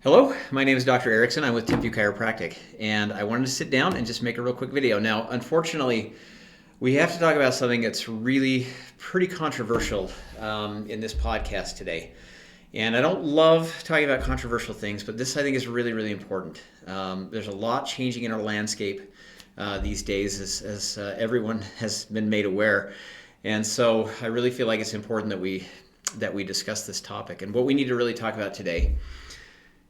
Hello, my name is Dr. Erickson. I'm with Chiropractic, and I wanted to sit down and just make a real quick video. Now, unfortunately, we have to talk about something that's really pretty controversial in this podcast today. And I don't love talking about controversial things, but this I think is really, really important. There's a lot changing in our landscape these days, as everyone has been made aware. And so I really feel like it's important that we discuss this topic. And what we need to really talk about today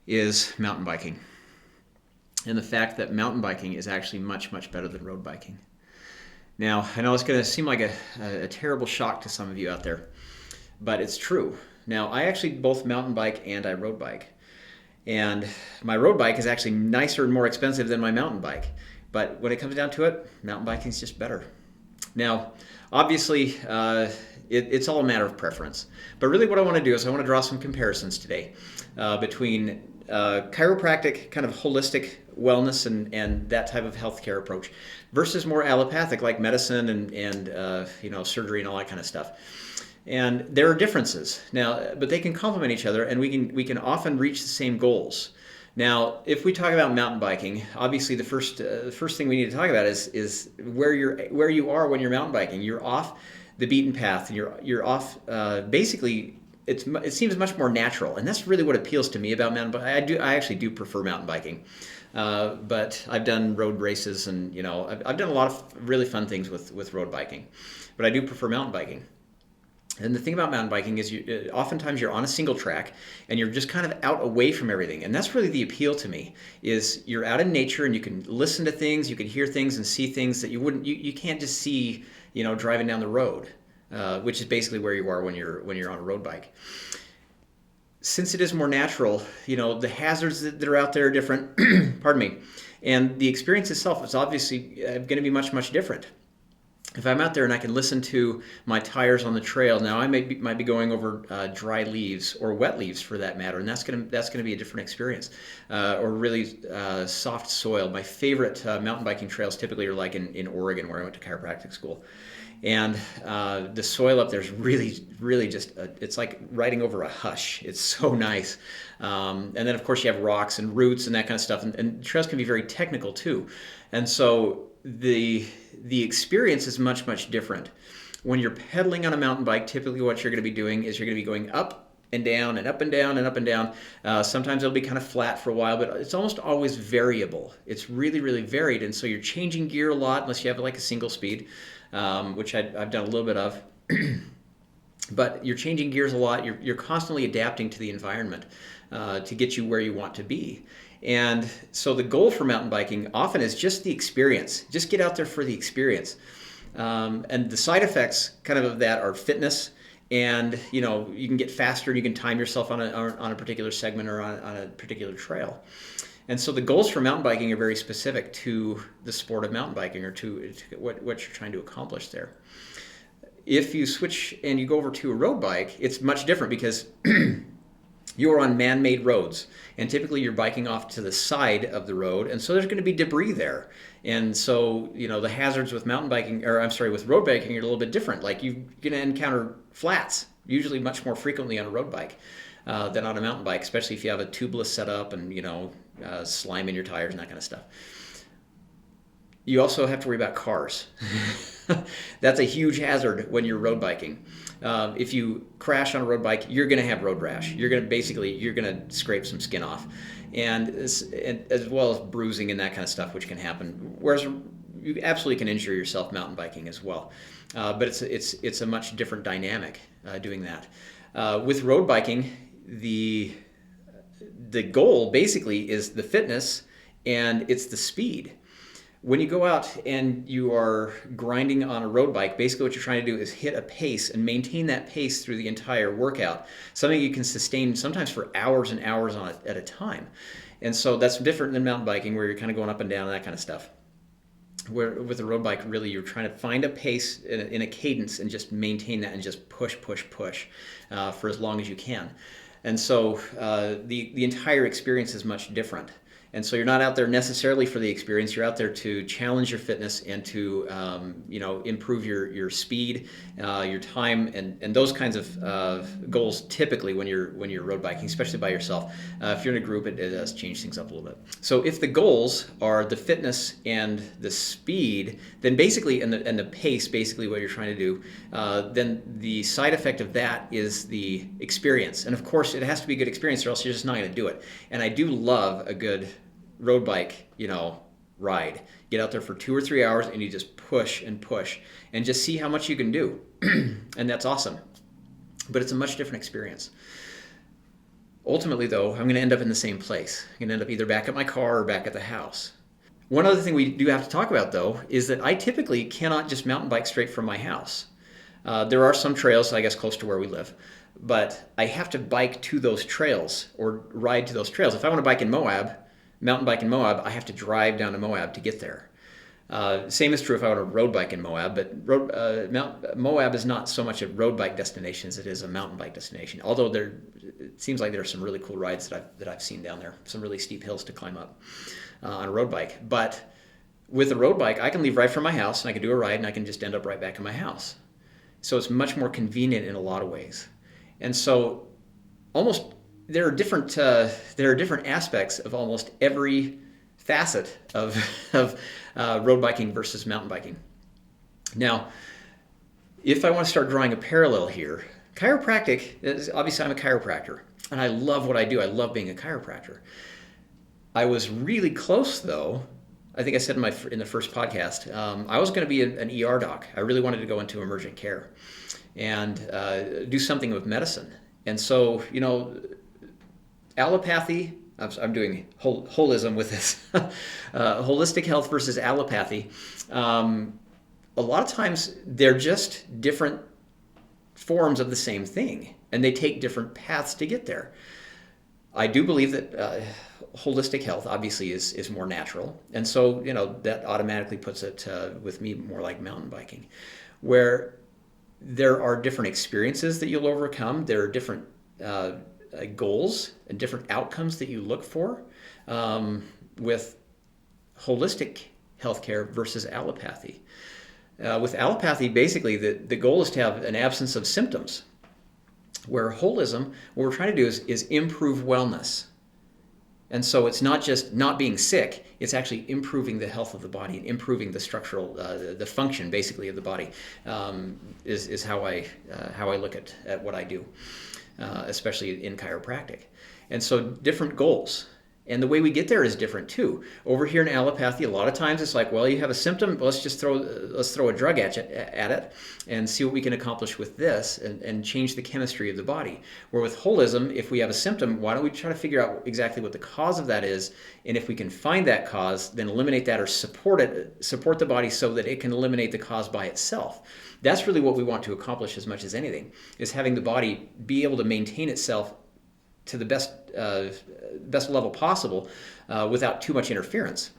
is mountain biking, and the fact that mountain biking is actually much, much better than road biking. Now, I know it's going to seem like a terrible shock to some of you out there, but it's true. Now, I actually both mountain bike and I road bike, and my road bike is actually nicer and more expensive than my mountain bike, but when it comes down to it, mountain biking is just better. Now, obviously, it's all a matter of preference, but really what I want to do is I want to draw some comparisons today between chiropractic, kind of holistic wellness and that type of healthcare approach versus more allopathic like medicine and surgery and all that kind of stuff. And there are differences now, but they can complement each other, and we can often reach the same goals. Now, if we talk about mountain biking, obviously the first thing we need to talk about is where you are when you're mountain biking. You're off the beaten path. You're off basically. It seems much more natural, and that's really what appeals to me about mountain biking. I actually do prefer mountain biking, but I've done road races, and I've done a lot of really fun things with road biking, but I do prefer mountain biking. And the thing about mountain biking is oftentimes you're on a single track and you're just kind of out away from everything, and that's really the appeal to me. Is you're out in nature and you can listen to things, you can hear things and see things that you can't just see driving down the road. Which is basically where you are when you're on a road bike. Since it is more natural, the hazards that are out there are different. Pardon me, and the experience itself is obviously going to be much, much different. If I'm out there and I can listen to my tires on the trail, now I might be going over dry leaves or wet leaves for that matter, and that's going to be a different experience. Or really soft soil. My favorite mountain biking trails typically are like in Oregon, where I went to chiropractic school. And the soil up there is really, really it's like riding over a hush. It's so nice. And then, of course, you have rocks and roots and that kind of stuff. And trails can be very technical, too. And so the experience is much, much different. When you're pedaling on a mountain bike, typically what you're going to be doing is you're going to be going up and down and up and down and up and down. Sometimes it'll be kind of flat for a while, but it's almost always variable. It's really, really varied. And so you're changing gear a lot unless you have like a single speed. Which I've done a little bit of, but you're changing gears a lot. You're constantly adapting to the environment to get you where you want to be. And so the goal for mountain biking often is just the experience. Just get out there for the experience. And the side effects kind of that are fitness, and you can get faster. You can time yourself on a particular segment or on a particular trail. And so the goals for mountain biking are very specific to the sport of mountain biking, or to what you're trying to accomplish there. If you switch and you go over to a road bike, it's much different because you are on man-made roads, and typically you're biking off to the side of the road, and so there's going to be debris there. And so the hazards with with road biking are a little bit different. Like you're going to encounter flats, usually much more frequently on a road bike than on a mountain bike, especially if you have a tubeless setup and slime in your tires and that kind of stuff. You also have to worry about cars. That's a huge hazard when you're road biking. If you crash on a road bike, you're going to have road rash. You're going to scrape some skin off, and as well as bruising and that kind of stuff, which can happen. Whereas you absolutely can injure yourself mountain biking as well, but it's a much different dynamic doing that. With road biking, the goal basically is the fitness and it's the speed. When you go out and you are grinding on a road bike, basically what you're trying to do is hit a pace and maintain that pace through the entire workout, something you can sustain sometimes for hours and hours at a time. And so that's different than mountain biking, where you're kind of going up and down and that kind of stuff. Where with a road bike, really you're trying to find a pace in a cadence and just maintain that and just push for as long as you can. And so the entire experience is much different. And so you're not out there necessarily for the experience. You're out there to challenge your fitness and to improve your speed, your time, and those kinds of goals. Typically, when you're road biking, especially by yourself, if you're in a group, it does change things up a little bit. So if the goals are the fitness and the speed, then basically and the pace, basically what you're trying to do, then the side effect of that is the experience. And of course, it has to be a good experience, or else you're just not going to do it. And I do love a good road bike, ride. Get out there for 2 or 3 hours and you just push and just see how much you can do. And that's awesome. But it's a much different experience. Ultimately, though, I'm going to end up in the same place. I'm going to end up either back at my car or back at the house. One other thing we do have to talk about, though, is that I typically cannot just mountain bike straight from my house. There are some trails, I guess, close to where we live, but I have to bike to those trails or ride to those trails. If I want to bike in Moab, mountain bike in Moab, I have to drive down to Moab to get there. Same is true if I want to road bike in Moab, but Moab is not so much a road bike destination as it is a mountain bike destination. Although it seems like there are some really cool rides that I've seen down there, some really steep hills to climb up on a road bike. But with a road bike, I can leave right from my house and I can do a ride and I can just end up right back in my house. So it's much more convenient in a lot of ways. And so there are different aspects of almost every facet of road biking versus mountain biking. Now, if I want to start drawing a parallel here, chiropractic is obviously I'm a chiropractor and I love what I do. I love being a chiropractor. I was really close though. I think I said in the first podcast, I was going to be an ER doc. I really wanted to go into emergent care and do something with medicine. And so, allopathy, I'm doing holism with this, holistic health versus allopathy. A lot of times they're just different forms of the same thing, and they take different paths to get there. I do believe that holistic health obviously is more natural, and so that automatically puts it with me more like mountain biking, where there are different experiences that you'll overcome. There are different goals and different outcomes that you look for with holistic healthcare versus allopathy. With allopathy, basically the goal is to have an absence of symptoms, where holism, what we're trying to do is improve wellness. And so it's not just not being sick, it's actually improving the health of the body and improving the structural, the function basically of the body, is how I look at what I do, especially in chiropractic. And so different goals. And the way we get there is different too. Over here in allopathy, a lot of times it's like, well, you have a symptom, let's throw a drug at it and see what we can accomplish with this and change the chemistry of the body. Where with holism, if we have a symptom, why don't we try to figure out exactly what the cause of that is, and if we can find that cause, then eliminate that or support the body so that it can eliminate the cause by itself. That's really what we want to accomplish as much as anything, is having the body be able to maintain itself to the best level possible without too much interference.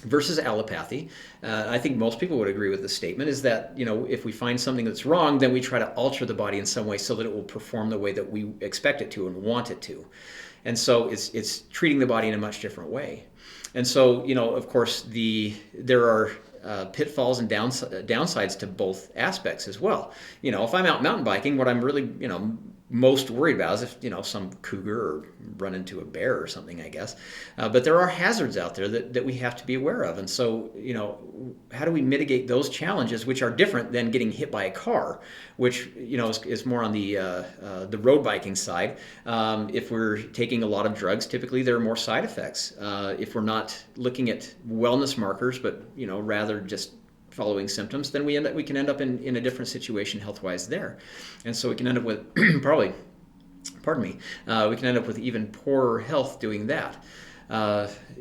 Versus allopathy, I think most people would agree with this statement, is that if we find something that's wrong, then we try to alter the body in some way so that it will perform the way that we expect it to and want it to. And so it's treating the body in a much different way. And so of course there are pitfalls and downsides to both aspects as well. If I'm out mountain biking, what I'm really most worried about is if some cougar or run into a bear or something, I guess. But there are hazards out there that we have to be aware of. And so how do we mitigate those challenges, which are different than getting hit by a car, which is more on the road biking side. If we're taking a lot of drugs, typically there are more side effects. If we're not looking at wellness markers, but rather just following symptoms, then we can end up in a different situation health-wise there. And so we can end up with we can end up with even poorer health doing that.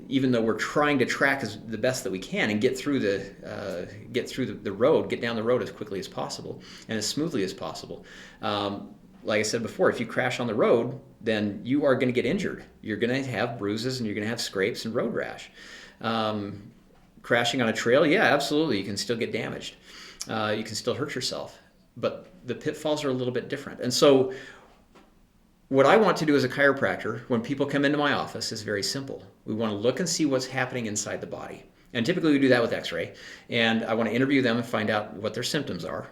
Even though we're trying to track the best that we can and get through the road, get down the road as quickly as possible and as smoothly as possible. Like I said before, if you crash on the road, then you are going to get injured. You're going to have bruises and you're going to have scrapes and road rash. Crashing on a trail, yeah, absolutely, you can still get damaged. You can still hurt yourself. But the pitfalls are a little bit different. And so what I want to do as a chiropractor when people come into my office is very simple. We want to look and see what's happening inside the body. And typically we do that with x-ray. And I want to interview them and find out what their symptoms are,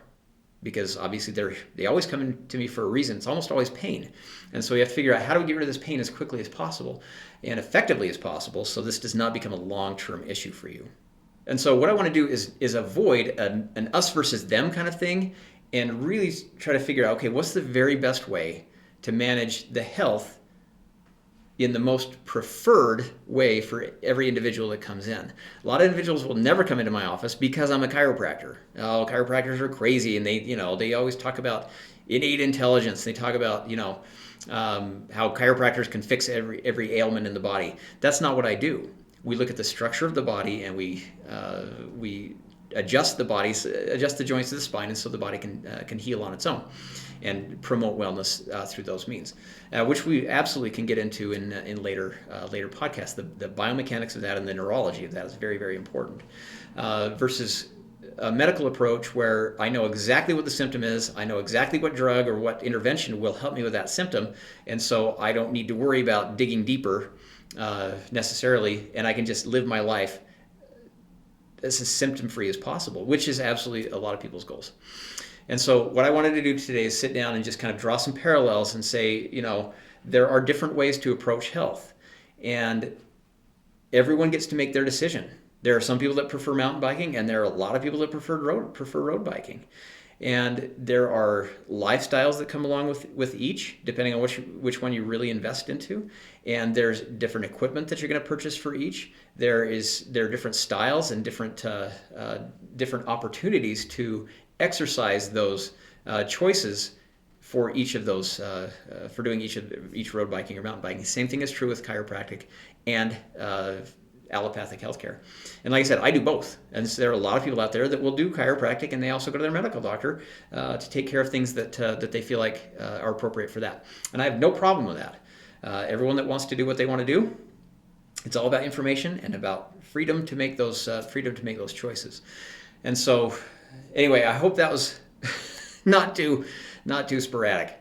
because obviously they always come in to me for a reason. It's almost always pain. And so we have to figure out, how do we get rid of this pain as quickly as possible and effectively as possible so this does not become a long-term issue for you. And so what I want to do is avoid an us versus them kind of thing, and really try to figure out, okay, what's the very best way to manage the health in the most preferred way for every individual that comes in. A lot of individuals will never come into my office because I'm a chiropractor. Oh, chiropractors are crazy, and they always talk about innate intelligence. They talk about how chiropractors can fix every ailment in the body. That's not what I do. We look at the structure of the body, and we adjust the joints of the spine, and so the body can heal on its own and promote wellness through those means, which we absolutely can get into in later podcasts. The biomechanics of that and the neurology of that is very, very important, versus a medical approach where I know exactly what the symptom is, I know exactly what drug or what intervention will help me with that symptom, and so I don't need to worry about digging deeper necessarily, and I can just live my life as symptom-free as possible, which is absolutely a lot of people's goals. And so what I wanted to do today is sit down and just kind of draw some parallels and say, there are different ways to approach health, and everyone gets to make their decision. There are some people that prefer mountain biking, and there are a lot of people that prefer road biking. And there are lifestyles that come along with each, depending on which one you really invest into. And there's different equipment that you're going to purchase for each. There are different styles and different opportunities to exercise those choices for each of those, for doing each road biking or mountain biking. Same thing is true with chiropractic and allopathic healthcare. And like I said, I do both. And so there are a lot of people out there that will do chiropractic, and they also go to their medical doctor to take care of things that they feel like are appropriate for that. And I have no problem with that. Everyone that wants to do what they want to do, it's all about information and about freedom to make those choices. And so, anyway, I hope that was not too sporadic.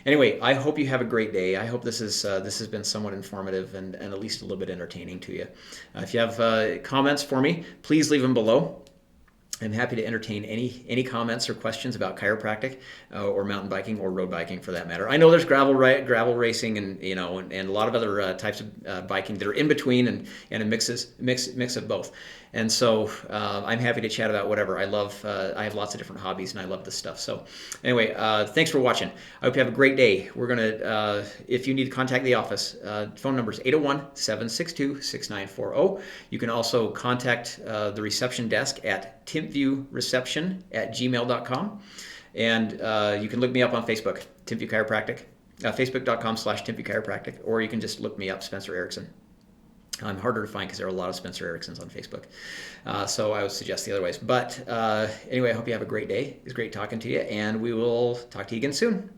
Anyway, I hope you have a great day. I hope this has been somewhat informative and at least a little bit entertaining to you. If you have comments for me, please leave them below. I'm happy to entertain any comments or questions about chiropractic or mountain biking or road biking for that matter. I know there's gravel racing and a lot of other types of biking that are in between and a mix of both. And so I'm happy to chat about whatever. I have lots of different hobbies and I love this stuff. So anyway, thanks for watching. I hope you have a great day. We're gonna, if you need to contact the office, phone number is 801-762-6940. You can also contact the reception desk at timpviewreception@gmail.com. And you can look me up on Facebook, Timpview Chiropractic, facebook.com/Timpview Chiropractic, or you can just look me up, Spencer Erickson. I'm harder to find because there are a lot of Spencer Ericksons on Facebook. So I would suggest the other ways. But anyway, I hope you have a great day. It's great talking to you, and we will talk to you again soon.